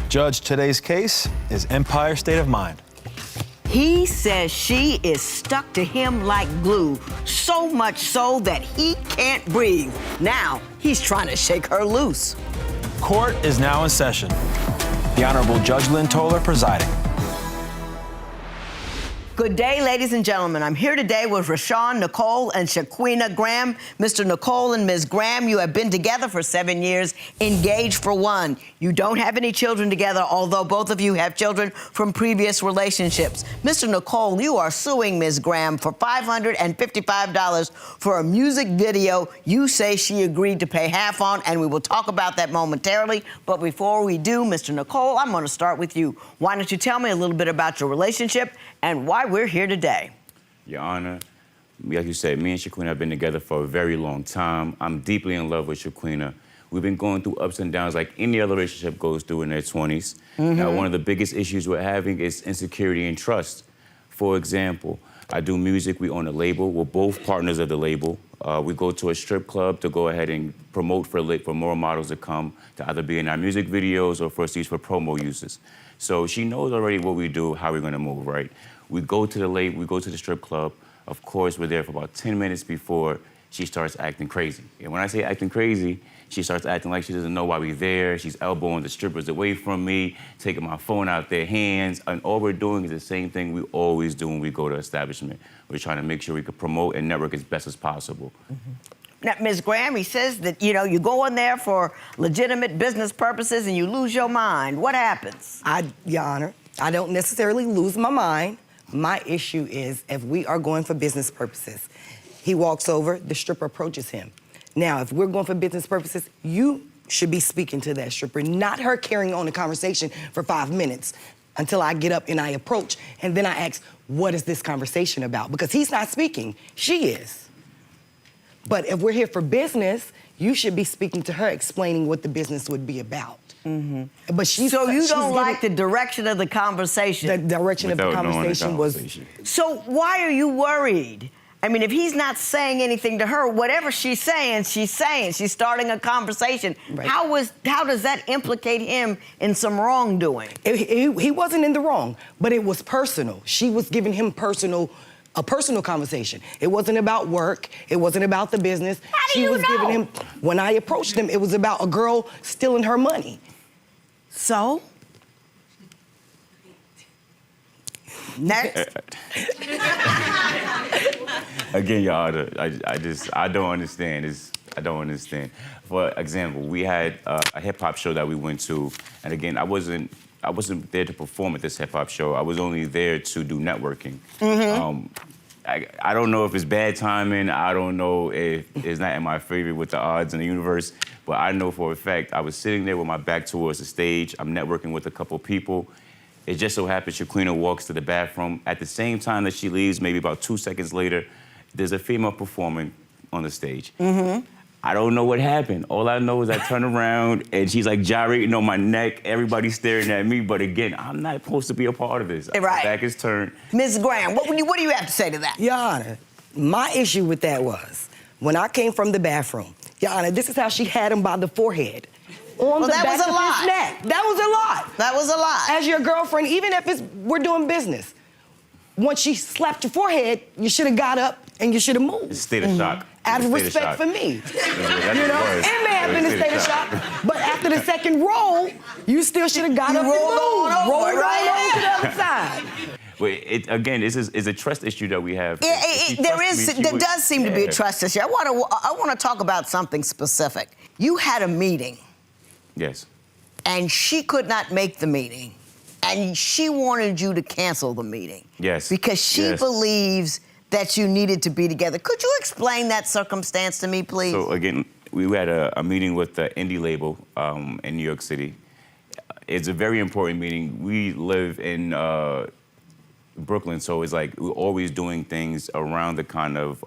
Judge, today's case is Empire State of Mind. He says she is stuck to him like glue, so much so that he can't breathe. Now, he's trying to shake her loose. Court is now in session. The Honorable Judge Lynn Toler presiding. Good day, ladies and gentlemen. I'm here today with Rashawn, Nicol, and Shaquina Graham. Mr. Nicol and Ms. Graham, you have been together for 7 years, engaged for 1. You don't have any children together, although both of you have children from previous relationships. Mr. Nicol, you are suing Ms. Graham for $555 for a music video you say she agreed to pay half on, and we will talk about that momentarily. But before we do, Mr. Nicol, I'm going to start with you. Why don't you tell me a little bit about your relationship and why we're here today? Your Honor, like you said, me and Shaquina have been together for a very long time. I'm deeply in love with Shaquina. We've been going through ups and downs like any other relationship goes through in their 20s. Now, one of the biggest issues we're having is insecurity and trust. For example, I do music, we own a label, we're both partners of the label. We go to a strip club to go ahead and promote for more models to come, to either be in our music videos or for us to use for promo uses. So she knows already what we do, how we're gonna move, right? We go to the label, we go to the strip club. Of course, we're there for about 10 minutes before she starts acting crazy. And when I say acting crazy, she starts acting like she doesn't know why we're there. She's elbowing the strippers away from me, taking my phone out their hands. And all we're doing is the same thing we always do when we go to establishment. We're trying to make sure we can promote and network as best as possible. Now, Ms. Graham, he says that, you know, you go in there for legitimate business purposes and you lose your mind. What happens? Your Honor, I don't necessarily lose my mind. My issue is if we are going for business purposes, he walks over, the stripper approaches him. Now, if we're going for business purposes, you should be speaking to that stripper, not her carrying on a conversation for 5 minutes until I get up and I approach. And then I ask, what is this conversation about? Because he's not speaking, she is. But if we're here for business, you should be speaking to her, explaining what the business would be about. But So you don't like the direction of the conversation? The direction of the conversation was... So why are you worried? I mean, if he's not saying anything to her, whatever she's saying, she's starting a conversation. Right. How does that implicate him in some wrongdoing? He wasn't in the wrong, but it was personal. She was giving him a personal conversation. It wasn't about work. It wasn't about the business. How do you know? Giving him, when I approached him, it was about a girl stealing her money. So? Next. Again, Your Honor, I don't understand. I don't understand. For example, we had a hip-hop show that we went to, and again, I wasn't there to perform at this hip-hop show. I was only there to do networking. I don't know if it's bad timing. I don't know if it's not in my favor with the odds in the universe, but I know for a fact I was sitting there with my back towards the stage. I'm networking with a couple people. It just so happens Shaquina walks to the bathroom. At the same time that she leaves, maybe about 2 seconds later, there's a female performing on the stage. I don't know what happened. All I know is I turn around and she's like gyrating on my neck. Everybody's staring at me. But again, I'm not supposed to be a part of this. Right. My back is turned. Ms. Graham, what do you have to say to that? Your Honor, my issue with that was when I came from the bathroom, Your Honor, this is how she had him by the forehead. On the back of his neck. That was a lot. That was a lot. As your girlfriend, even if we're doing business, once she slapped your forehead, you should have got up and you should have moved. It's a state of shock. Out of respect for me. You know, it may have been a state of shock, but after the second roll, you still should have got up and moved. Rolled on to the other side. But again, this is a trust issue that we have. There does seem to be a trust issue. I want to talk about something specific. You had a meeting. Yes. And she could not make the meeting, and she wanted you to cancel the meeting. Yes. Because she believes that you needed to be together. Could you explain that circumstance to me, please? So again, we had a meeting with the indie label in New York City. It's a very important meeting. We live in Brooklyn, so it's like we're always doing things around the kind of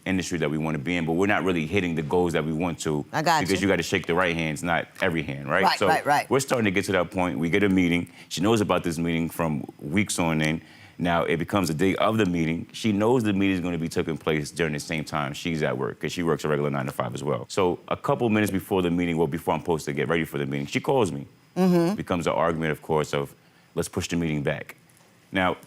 industry that we want to be in, but we're not really hitting the goals that we want to. I got you. Because you got to shake the right hands, not every hand, right? Right, right. We're starting to get to that point. We get a meeting. She knows about this meeting from weeks on end. Now, it becomes the day of the meeting. She knows the meeting is going to be taking place during the same time she's at work, because she works a regular 9 to 5 as well. So a couple minutes before the meeting, well, before I'm supposed to get ready for the meeting, she calls me. Becomes an argument, of course, of let's push the meeting back. Now,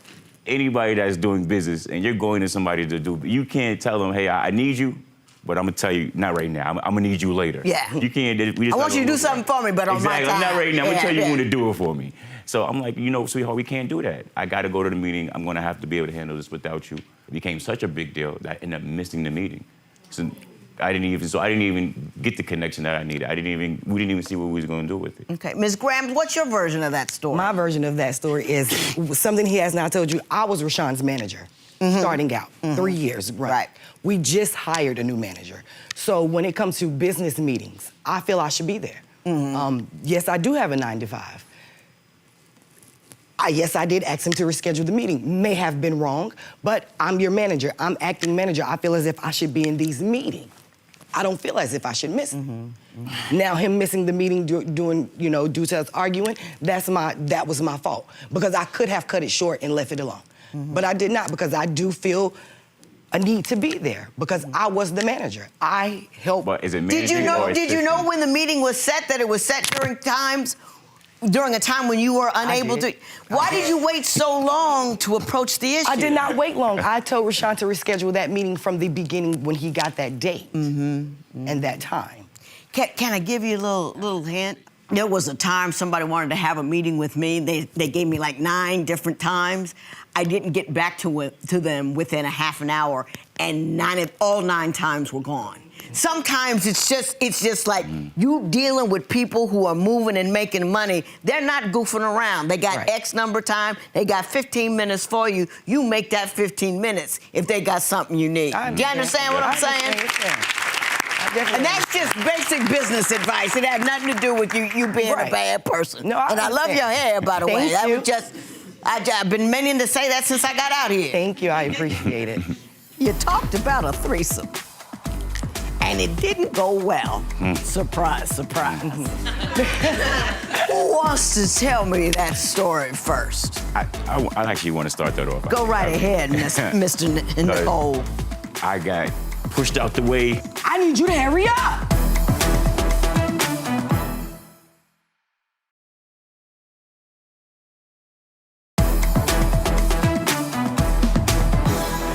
anybody that's doing business and you're going to somebody to do, you can't tell them, hey, I need you, but I'm gonna tell you, not right now. I'm gonna need you later. Yeah. You can't. We just I want you to do something for me, but on my time. Not right now. I'm gonna tell you Yeah. when to do it for me. So I'm like, sweetheart, we can't do that. I gotta go to the meeting. I'm gonna have to be able to handle this without you. It became such a big deal that I ended up missing the meeting. So I didn't even get the connection that I needed. We didn't even see what we was gonna do with it. Okay, Ms. Graham, what's your version of that story? My version of that story is something he has not told you. I was Rashawn's manager, starting out, 3 years. Right. We just hired a new manager. So when it comes to business meetings, I feel I should be there. Yes, I do have a 9 to 5. Yes, I did ask him to reschedule the meeting. May have been wrong, but I'm your manager. I'm acting manager. I feel as if I should be in these meetings. I don't feel as if I should miss them. Now, him missing the meeting due to us arguing, that was my fault. Because I could have cut it short and left it alone. But I did not, because I do feel a need to be there, because I was the manager. I helped. But is it managing Did you know when the meeting was set that it was set during a time when you were unable to? Why did you wait so long to approach the issue? I did not wait long. I told Rashawn to reschedule that meeting from the beginning when he got that date and that time. Can I give you a little hint? There was a time somebody wanted to have a meeting with me. They gave me like 9 different times. I didn't get back to them within a half an hour, and all 9 times were gone. Sometimes it's just like you dealing with people who are moving and making money. They're not goofing around. They got X number of time. They got 15 minutes for you. You make that 15 minutes if they got something you need. Do you understand what I'm saying? And that's just basic business advice. It had nothing to do with you being a bad person. No, and I love your hair, by the way. Thank you. That was just, I've been meaning to say that since I got out here. Thank you, I appreciate it. You talked about a threesome, and it didn't go well. Surprise, surprise. Who wants to tell me that story first? I actually want to start that off. Go right ahead, Mr. Nicol. I got pushed out the way. I need you to hurry up.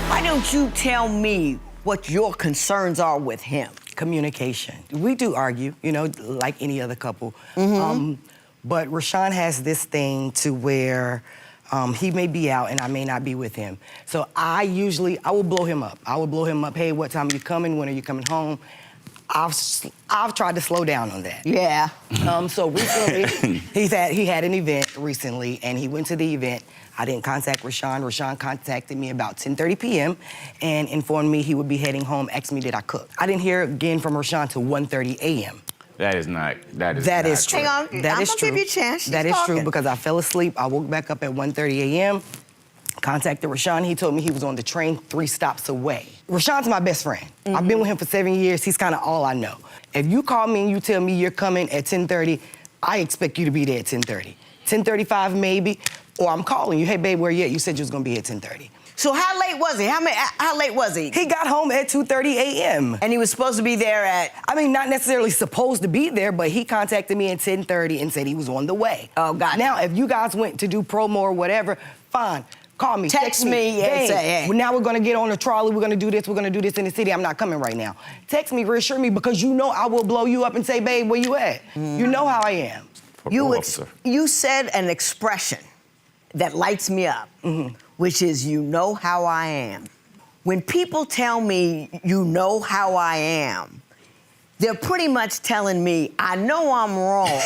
Why don't you tell me what your concerns are with him? Communication. We do argue, like any other couple. But Rashawn has this thing to where he may be out and I may not be with him. So I will blow him up. I will blow him up, hey, what time are you coming? When are you coming home? I've tried to slow down on that. Yeah. So recently, he had an event recently, and he went to the event. I didn't contact Rashawn. Rashawn contacted me about 10:30 p.m. and informed me he would be heading home, asked me did I cook. I didn't hear again from Rashawn till 1:30 a.m. That is true. Hang on, That I'm is gonna true. give you a chance. She's That is talking. true, because I fell asleep. I woke back up at 1:30 a.m., contacted Rashawn. He told me he was on the train 3 stops away. Rashawn's my best friend. I've been with him for 7 years. He's kind of all I know. If you call me and you tell me you're coming at 10:30, I expect you to be there at 10:30. 10:35 maybe, or I'm calling you, hey, babe, where you at? You said you was gonna be at 10:30. So how late was he? How late was he? He got home at 2:30 a.m. And he was supposed to be there at? Not necessarily supposed to be there, but he contacted me at 10:30 and said he was on the way. Oh, got it. Now, if you guys went to do promo or whatever, fine. Call me, Text me, and babe, say, hey. now we're gonna get on a trolley, we're gonna do this in the city, I'm not coming right now. Text me, reassure me, because I will blow you up and say, babe, where you at? You know how I am. You said an expression that lights me up, which is, you know how I am. When people tell me, you know how I am, they're pretty much telling me, I know I'm wrong.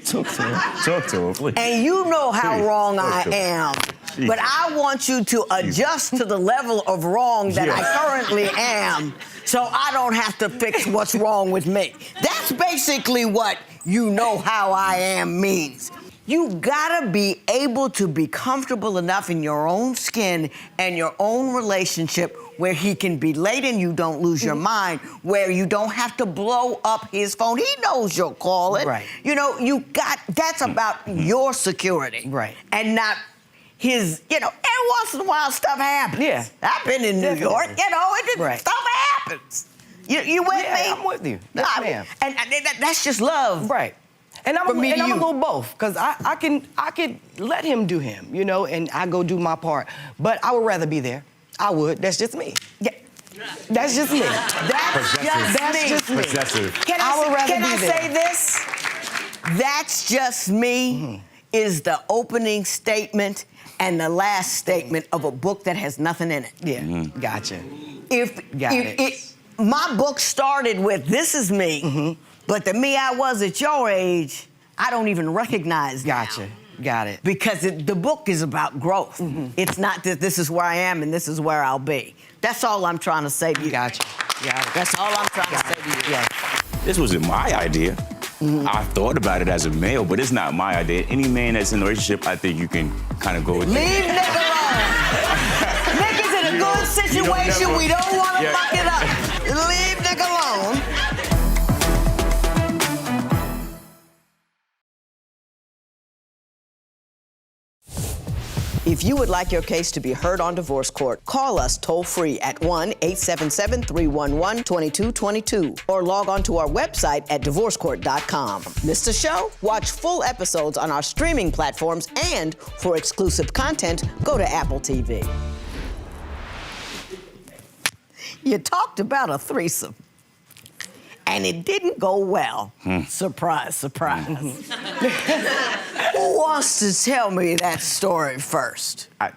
Talk to him, please. And you know how Please, wrong talk I to him. am. Jeez. But I want you to adjust to the level of wrong that I currently am, so I don't have to fix what's wrong with me. That's basically what you know how I am means. You gotta be able to be comfortable enough in your own skin and your own relationship where he can be late and you don't lose your mind, where you don't have to blow up his phone. He knows you'll call it. Right. That's about your security. Right. And not his, every once in a while stuff happens. Yeah. I've been in New York, Right. stuff happens. You with me? I'm with you. Yes, ma'am. And that's just love. Right. And I'm, from me to I'm you? a little both, because I can let him do him, you know, and I go do my part. But I would rather be there. I would. That's just me. Yeah. That's just me. That's just me. Possessive. Can I say this? That's just me is the opening statement and the last statement of a book that has nothing in it. Yeah, gotcha. My book started with this is me, but the me I was at your age, I don't even recognize now. Gotcha. Got it. Because the book is about growth. It's not that this is where I am and this is where I'll be. That's all I'm trying to say to you. Gotcha. Got it. That's all I'm trying to say to you. Yeah. This wasn't my idea. I thought about it as a male, but it's not my idea. Any man that's in a relationship, I think you can kind of go with Leave Nick alone. Nick is in a good situation. We don't want to fuck it up. Leave Nick alone. If you would like your case to be heard on divorce court, call us toll-free at 1-877-311-2222 or log on to our website at divorcecourt.com. Missed a show? Watch full episodes on our streaming platforms, and for exclusive content, go to Apple TV. You talked about a threesome, and it didn't go well. Surprise, surprise. Who wants to tell me that story first? I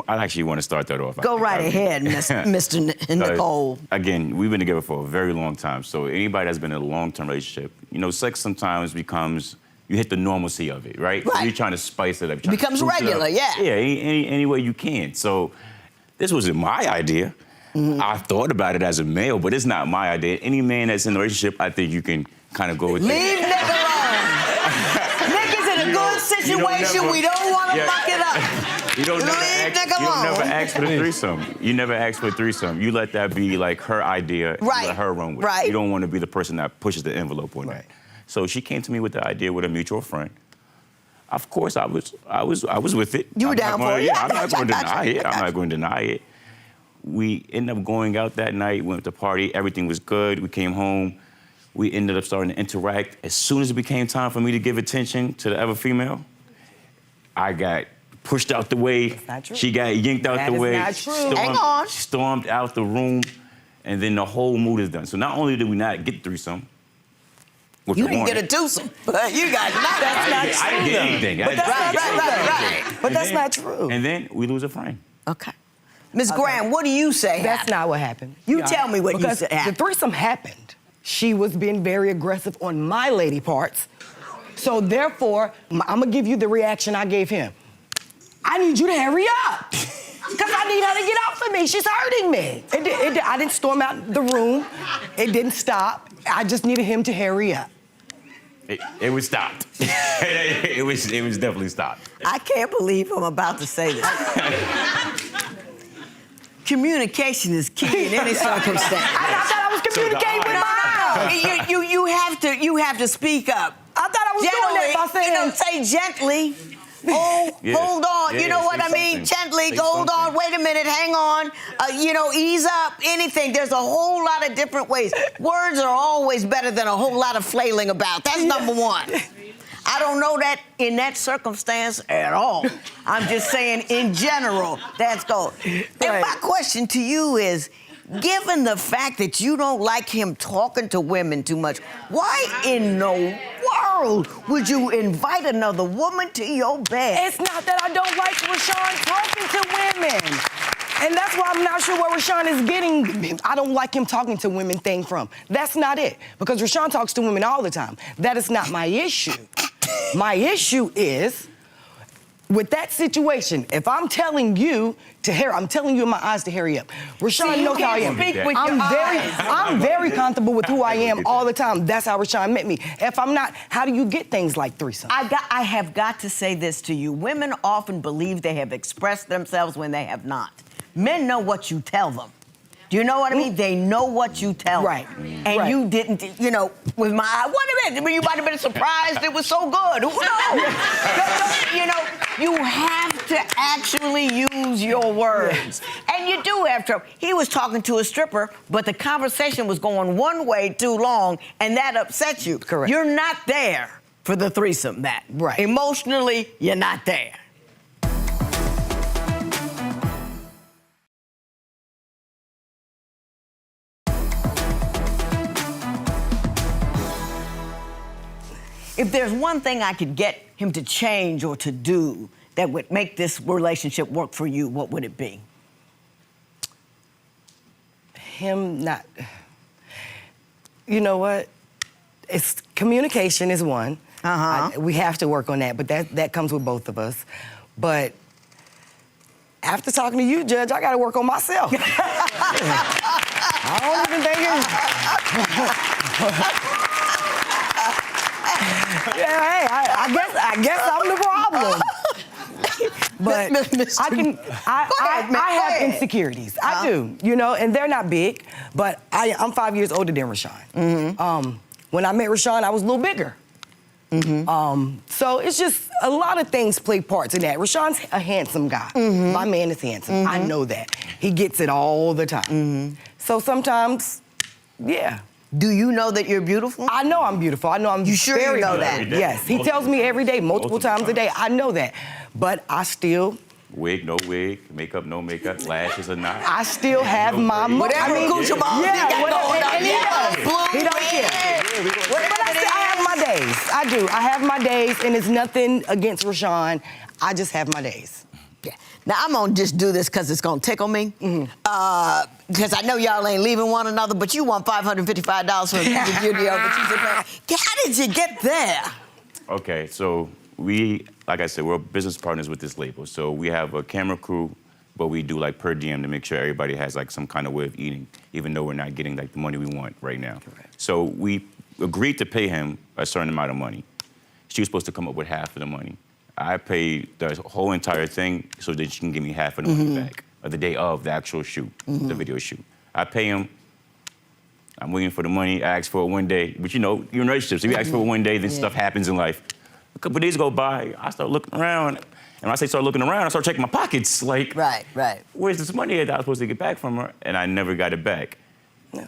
actually want to start that off. Go right ahead, Mr. Nicol. Again, we've been together for a very long time, so anybody that's been in a long-term relationship, you know, sex sometimes becomes, you hit the normalcy of it, right? Right. So you're trying to spice it up. It becomes regular, yeah. Yeah, any way you can. So this wasn't my idea. I thought about it as a male, but it's not my idea. Any man that's in a relationship, I think you can kind of go with Leave Nick alone. Nick is in a good situation. We don't want to fuck it up. You don't Leave Nick You don't alone. never ask for the threesome. You never ask for a threesome. You let that be like her idea. Right. You let her run with it. You don't want to be the person that pushes the envelope on that. So she came to me with the idea with a mutual friend. Of course, I was with it. You were down for it? Yeah, I'm not going to deny it. I'm not going to deny it. We ended up going out that night, went to the party, everything was good. We came home. We ended up starting to interact. As soon as it became time for me to give attention to the other female, I got pushed out the way. That's not true. She got yanked out the way. That is not true. Hang on. Stormed out the room, and then the whole mood is done. So not only did we not get threesome, which You I didn't wanted, get a twosome, but you got nothing. That's not true. I didn't get anything. But that's not true. Right. But And that's then- not true. And then we lose a friend. Okay. Ms. Graham, what do you say That's happened? not what happened. You tell me what you because said the happened. threesome happened. She was being very aggressive on my lady parts. So therefore, I'm gonna give you the reaction I gave him. I need you to hurry up. Because I need her to get off of me. She's hurting me. I didn't storm out the room. It didn't stop. I just needed him to hurry up. It was stopped. it was definitely stopped. I can't believe I'm about to say this. Communication is key in any circumstance. I thought I was communicating with my mouth. You have to speak up. I thought I was doing that by saying, say gently. Oh, Yeah. hold on. Yeah, You know what say I mean? something. Gently, Say hold on. something. Wait a minute. Hang on. Ease up. Anything. There's a whole lot of different ways. Words are always better than a whole lot of flailing about. That's number one. I don't know that in that circumstance at all. I'm just saying in general, that's gold. And my question to you is, given the fact that you don't like him talking to women too much, why in the world would you invite another woman to your bed? it's not that I don't like Rashawn talking to women. And that's why I'm not sure where Rashawn is getting I don't like him talking to women thing from. That's not it. Because Rashawn talks to women all the time. That is not my issue. My issue is, with that situation, if I'm telling you to hurry, I'm telling you in my eyes to hurry up. Rashawn knows how I am. Speak with I'm very comfortable with who I am all the time. That's how Rashawn met me. If I'm not, how do you get things like threesome? I have got to say this to you. Women often believe they have expressed themselves when they have not. Men know what you tell them. Do you know what I mean? They know what you tell Right. them. And you didn't, with my eye, what a minute, you might have been surprised it was so good. Who knows? You have to actually use your words. And you do have to. He was talking to a stripper, but the conversation was going one way too long, and that upset you. Correct. You're not there. for the threesome, that. Right. Emotionally, you're not there. If there's one thing I could get him to change or to do that would make this relationship work for you, what would it be? Him not. You know what? It's communication is one. We have to work on that, but that comes with both of us. But after talking to you, Judge, I got to work on myself. I don't even think yeah, hey, I guess I'm the problem. But I have insecurities. I do, you know, and they're not big, but I'm 5 years older than Rashawn. When I met Rashawn, I was a little bigger. So it's just a lot of things play parts in that. Rashawn's a handsome guy. My man is handsome. I know that. He gets it all the time. So sometimes, yeah. Do you know that you're beautiful? I know I'm beautiful. I know I'm You sure you very know beautiful. that? Yes, he tells me every day, multiple times a day. I know that. But I still... Wig, no wig. Makeup, no makeup. Lashes or not. I still have my... Whatever Gucci Mane got going on. And he don't care. But I have my days. I do. I have my days, and it's nothing against Rashawn. I just have my days. Yeah. Now, I'm going to just do this because it's going to tickle me. Because I know y'all ain't leaving one another, but you want $555 for a video. How did you get there? Okay, so we, like I said, we're business partners with this label. So we have a camera crew, but we do like per diem to make sure everybody has like some kind of way of eating, even though we're not getting like the money we want right now. Correct. So we agreed to pay him a certain amount of money. She was supposed to come up with half of the money. I paid the whole entire thing so that she can give me half of the money back, the day of the actual shoot, the video shoot. I pay him. I'm waiting for the money. I ask for it one day. But you know, you're in relationships. So you ask for it one day, then stuff happens in life. A couple of days go by, I start looking around. And when I say start looking around, I start checking my pockets. Like, Right. where's this money that I was supposed to get back from her? And I never got it back.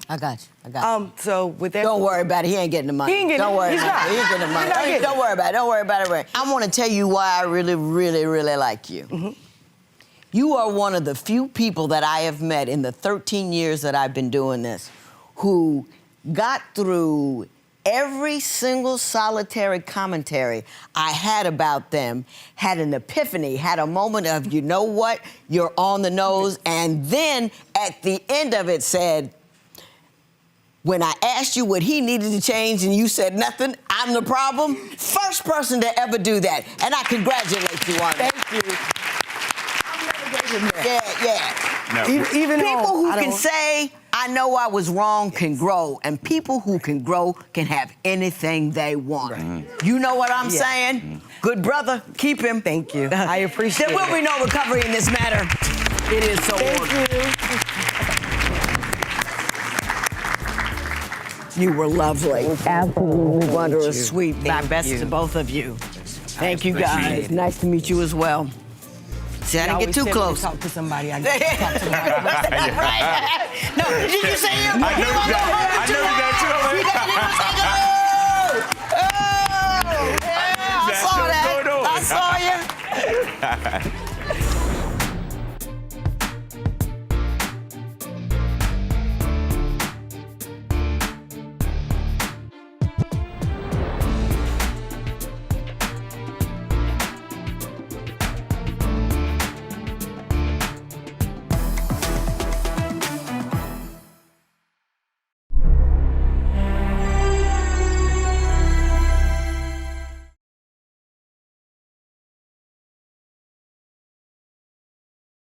I got you. So with that... Don't worry about it. He ain't getting the money. He ain't getting Don't worry it. He's about not. it. He ain't getting the money. He's not getting Don't worry about it. Don't worry about it. I want to tell you why I really, really, really like you. You are one of the few people that I have met in the 13 years that I've been doing this who got through every single solitary commentary I had about them, had an epiphany, had a moment of, you know what, you're on the nose, and then at the end of it said, when I asked you what he needed to change and you said nothing, I'm the problem. First person to ever do that. And I congratulate you on that. Thank you. Yeah. No. Even People though who I can don't- say, I know I was wrong, can grow. And people who can grow can have anything they want. You know what I'm saying? Good brother, keep him. Thank you. I appreciate There will be no recovery in this matter. It is so ordered. Thank you. You were lovely. Absolutely. Wondrous, sweet. My Thank best you. to both of you. Thank you, Nice to meet guys. you. Nice to meet you as well. See, I didn't get too close. Talk to somebody. I get to talk to the right person. No, did you say you? I knew that. I saw that. I saw you.